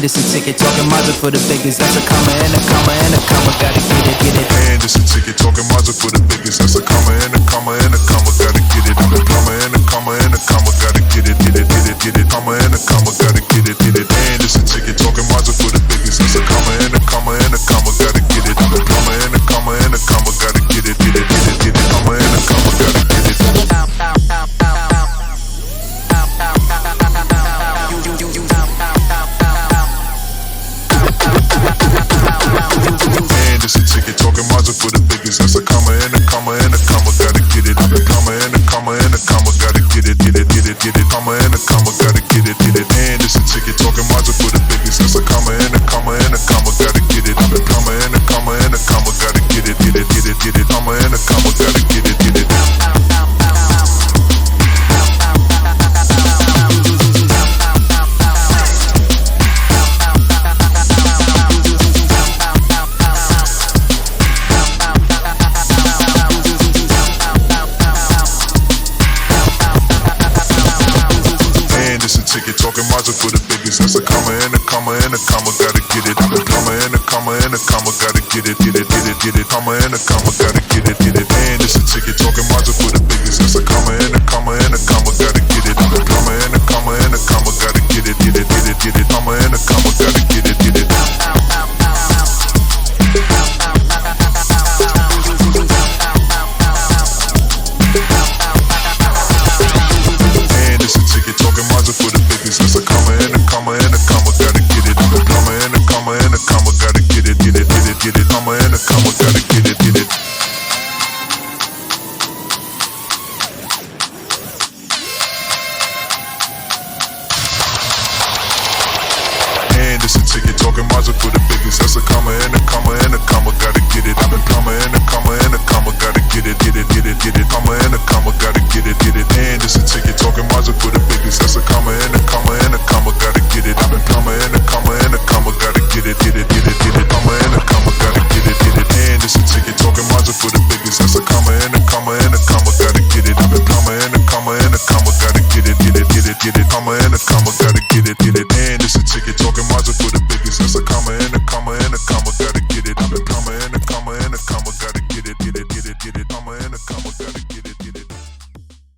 And it's a ticket, talking Mazda for the biggest. That's a comma and a comma and a comma. Gotta get it, get it. And it's a ticket, talking Mazda for the biggest. That's a comma and a comma and a comma. Gotta get it. A comma and a comma and a comma. Gotta get it, get it, get it, get it. Comma and a comma. Gotta get it, get it. And it's a ticket, talking Mazda for the biggest. That's a comma and a comma and a comma. Gotta get it. A comma and a comma and a comma. Gotta get it, get it, get it, get it. Comma and a comma. Gotta get it. And it's a ticket, talking Mazda for the biggest. That's a comma and a comma and a comma. Gotta get it. A comma and a comma and a comma. Gotta get it, get it, get it, get it. Comma and a comma. Gotta get it, get it. And it's a ticket, talking Mazda for the biggest. That's a comma and a comma and a comma. Gotta get it. A comma and a comma and a comma. Gotta get it, get it, get it, get it. Comma and a comma. Gotta get it, get it. Ticket talking Mazda for the biggest. That's a comma and a comma and a comma. Gotta get it. A comma and a comma and a comma. Gotta get it, get it, get it, get it. Comma and a comma. Gotta get it, get it. And it's a ticket talking Mazda for the biggest. That's a comma and a comma and a comma. Gotta get it. A comma and a comma and a comma. Gotta get it, get it, get it, get it. Comma and a comma. Gotta get it, get it. For the biggest, that's a comma and a comma and a comma. Gotta get it. A comma and a comma and a comma. Gotta get it, get it, get it, get it. Comma and a comma. Gotta get it, get it. And it's a ticket, talking Mazda for the biggest. That's a comma and a comma and a comma. Gotta get it. A comma and a comma and a comma. Gotta get it, get it, get it, get it. Comma and a comma. Gotta get it, get it. And it's a ticket, talking